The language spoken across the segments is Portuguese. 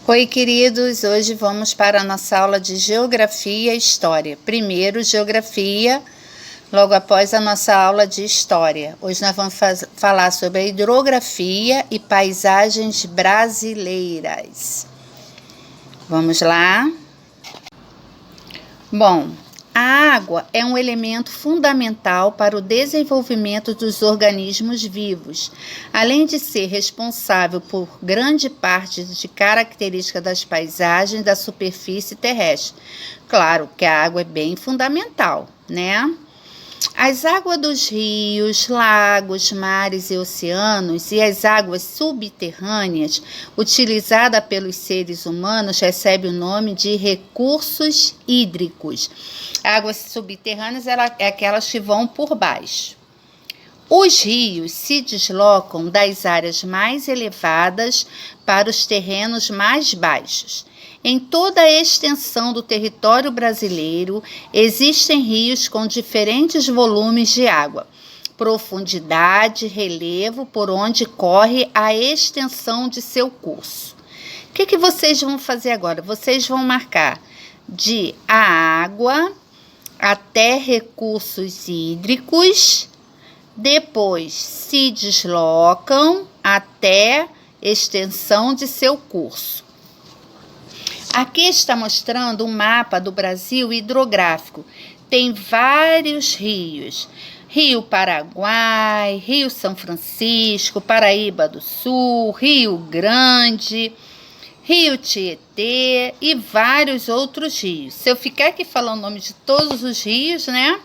Oi, queridos! Hoje vamos para a nossa aula de Geografia e História. Primeiro, Geografia, logo após a nossa aula de História. Hoje nós vamos falar sobre a hidrografia e paisagens brasileiras. Vamos lá? Bom, a água é um elemento fundamental para o desenvolvimento dos organismos vivos, além de ser responsável por grande parte de características das paisagens da superfície terrestre. Claro que a água é bem fundamental, né? As águas dos rios, lagos, mares e oceanos e as águas subterrâneas, utilizadas pelos seres humanos, recebem o nome de recursos hídricos. Águas subterrâneas é aquelas que vão por baixo. Os rios se deslocam das áreas mais elevadas para os terrenos mais baixos. Em toda a extensão do território brasileiro, existem rios com diferentes volumes de água, profundidade, relevo por onde corre a extensão de seu curso. O que vocês vão fazer agora? Vocês vão marcar de a água até recursos hídricos, depois se deslocam até extensão de seu curso. Aqui está mostrando um mapa do Brasil hidrográfico. Tem vários rios. Rio Paraguai, Rio São Francisco, Paraíba do Sul, Rio Grande, Rio Tietê e vários outros rios. Se eu ficar aqui falando o nome de todos os rios, né?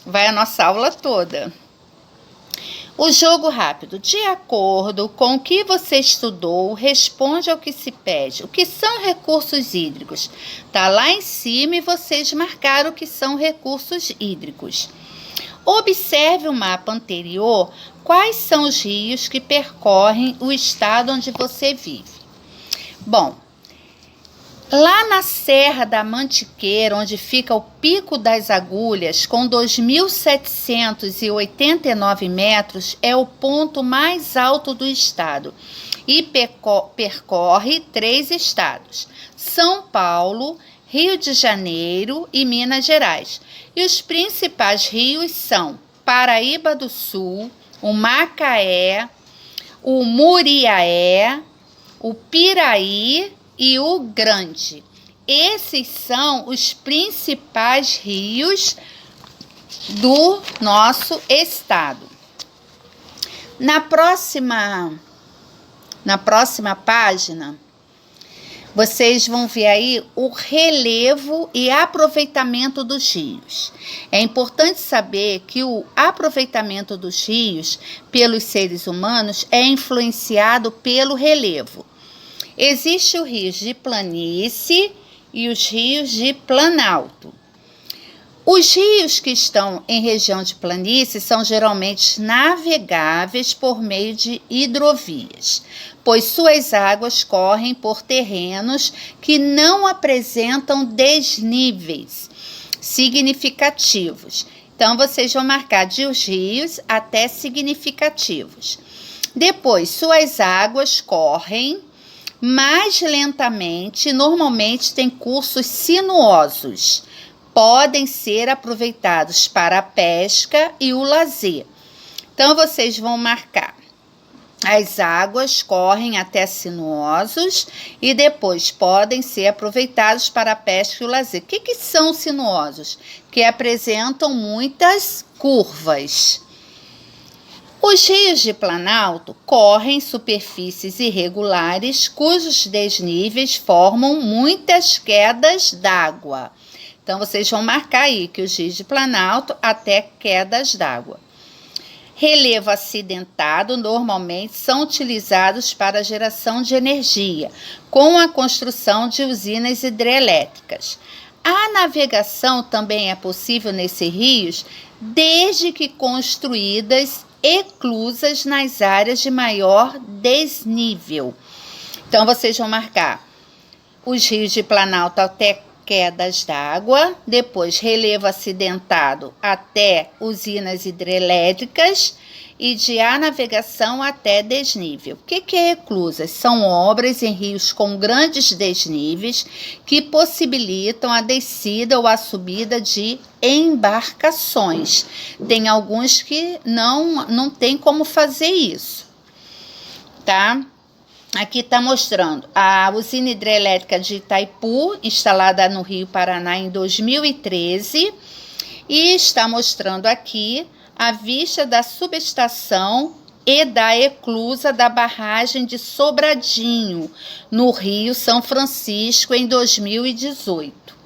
Vai a nossa aula toda. O jogo rápido. De acordo com o que você estudou, responde ao que se pede. O que são recursos hídricos? Está lá em cima e vocês marcaram o que são recursos hídricos. Observe o mapa anterior. Quais são os rios que percorrem o estado onde você vive? Bom, lá na Serra da Mantiqueira, onde fica o Pico das Agulhas, com 2.789 metros, é o ponto mais alto do estado e percorre 3 estados: São Paulo, Rio de Janeiro e Minas Gerais. E os principais rios são Paraíba do Sul, o Macaé, o Muriaé, o Piraí e o Grande. Esses são os principais rios do nosso estado. Na próxima página, vocês vão ver aí o relevo e aproveitamento dos rios. É importante saber que o aproveitamento dos rios pelos seres humanos é influenciado pelo relevo. Existem os rios de planície e os rios de planalto. Os rios que estão em região de planície são geralmente navegáveis por meio de hidrovias, pois suas águas correm por terrenos que não apresentam desníveis significativos. Então, vocês vão marcar de os rios até significativos. Depois, suas águas correm mais lentamente, normalmente tem cursos sinuosos. Podem ser aproveitados para a pesca e o lazer. Então, vocês vão marcar. As águas correm até sinuosos e depois podem ser aproveitados para a pesca e o lazer. O que são sinuosos? Que apresentam muitas curvas. Os rios de planalto correm superfícies irregulares cujos desníveis formam muitas quedas d'água. Então, vocês vão marcar aí que os rios de planalto até quedas d'água. Relevo acidentado normalmente são utilizados para a geração de energia, com a construção de usinas hidrelétricas. A navegação também é possível nesses rios, desde que construídas eclusas nas áreas de maior desnível. Então, vocês vão marcar os rios de planalto até quedas d'água, depois relevo acidentado até usinas hidrelétricas e de a navegação até desnível. O que é eclusas? São obras em rios com grandes desníveis que possibilitam a descida ou a subida de embarcações. Tem alguns que não tem como fazer isso, tá? Aqui está mostrando a usina hidrelétrica de Itaipu, instalada no Rio Paraná em 2013, e está mostrando aqui a vista da subestação e da eclusa da barragem de Sobradinho, no Rio São Francisco, em 2018.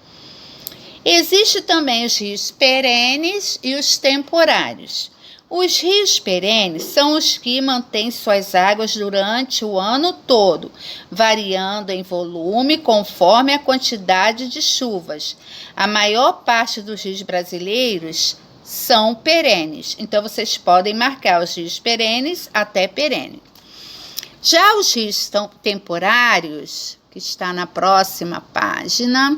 Existem também os rios perenes e os temporários. Os rios perenes são os que mantêm suas águas durante o ano todo, variando em volume conforme a quantidade de chuvas. A maior parte dos rios brasileiros são perenes, então vocês podem marcar os rios perenes até perene. Já os rios temporários, que está na próxima página,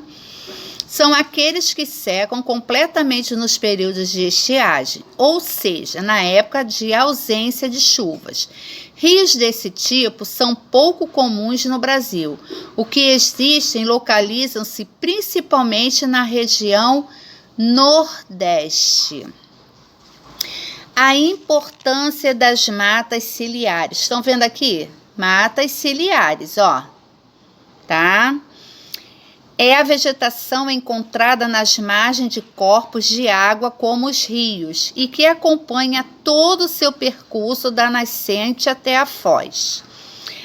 são aqueles que secam completamente nos períodos de estiagem, ou seja, na época de ausência de chuvas. Rios desse tipo são pouco comuns no Brasil. O que existem localizam-se principalmente na região Nordeste. A importância das matas ciliares. Estão vendo aqui? Matas ciliares, ó. Tá? É a vegetação encontrada nas margens de corpos de água como os rios e que acompanha todo o seu percurso da nascente até a foz.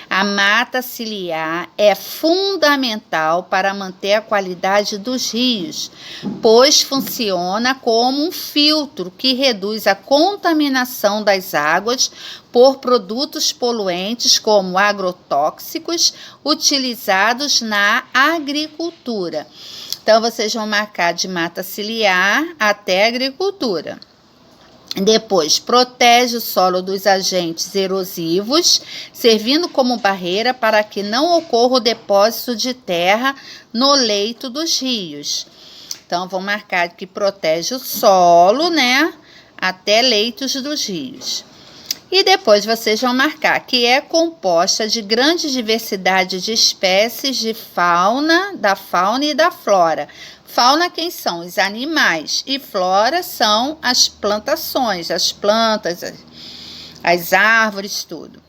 A mata ciliar é fundamental para manter a qualidade dos rios, pois funciona como um filtro que reduz a contaminação das águas por produtos poluentes como agrotóxicos utilizados na agricultura. Então, vocês vão marcar de mata ciliar até agricultura. Depois, protege o solo dos agentes erosivos, servindo como barreira para que não ocorra o depósito de terra no leito dos rios. Então, vou marcar que protege o solo, né, até leitos dos rios. E depois vocês vão marcar que é composta de grande diversidade de espécies de fauna, da fauna e da flora. Fauna, quem são? Os animais. E flora são as plantações, as plantas, as árvores, tudo.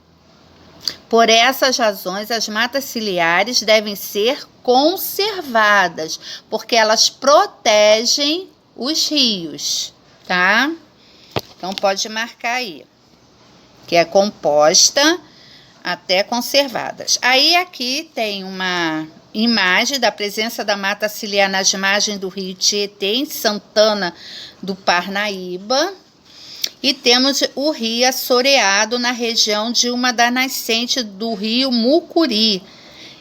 Por essas razões, as matas ciliares devem ser conservadas, porque elas protegem os rios, tá? Então, pode marcar aí, que é composta até conservadas. Aí, aqui tem uma imagem da presença da mata ciliar nas margens do rio Tietê, em Santana do Parnaíba. E temos o rio assoreado na região de uma das nascentes do rio Mucuri,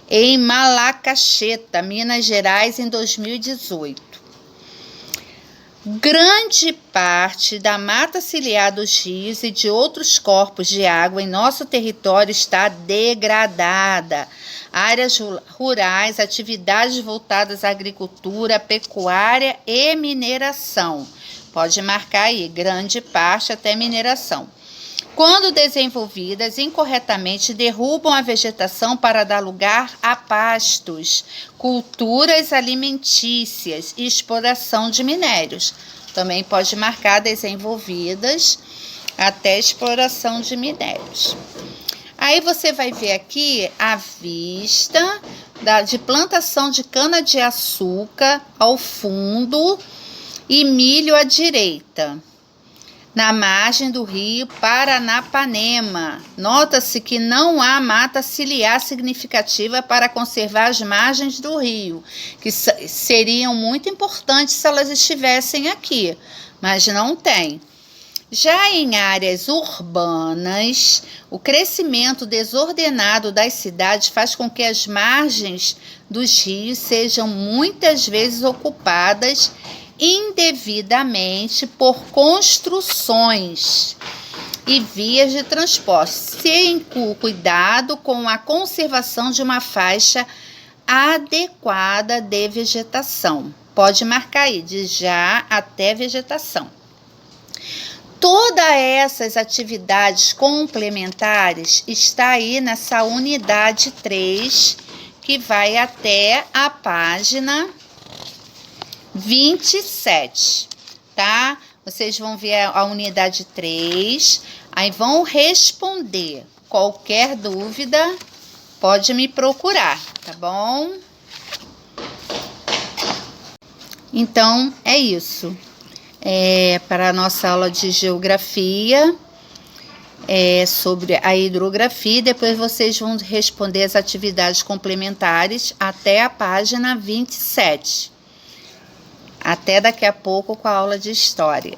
em Malacacheta, Minas Gerais, em 2018. Grande parte da mata ciliar dos rios e de outros corpos de água em nosso território está degradada. Áreas rurais, atividades voltadas à agricultura, pecuária e mineração. Pode marcar aí, grande parte até mineração. Quando desenvolvidas incorretamente, derrubam a vegetação para dar lugar a pastos, culturas alimentícias e exploração de minérios. Também pode marcar desenvolvidas até exploração de minérios. Aí você vai ver aqui a vista de plantação de cana-de-açúcar ao fundo e milho à direita, na margem do rio Paranapanema. Nota-se que não há mata ciliar significativa para conservar as margens do rio, que seriam muito importantes se elas estivessem aqui, mas não tem. Já em áreas urbanas, o crescimento desordenado das cidades faz com que as margens dos rios sejam muitas vezes ocupadas indevidamente por construções e vias de transporte, sem cuidado com a conservação de uma faixa adequada de vegetação. Pode marcar aí, de já até vegetação. Todas essas atividades complementares está aí nessa unidade 3, que vai até a página 27, tá? Vocês vão ver a unidade 3, aí vão responder. Qualquer dúvida, pode me procurar, tá bom? Então, é isso. Para a nossa aula de geografia, sobre a hidrografia, depois vocês vão responder as atividades complementares até a página 27. Até daqui a pouco com a aula de história.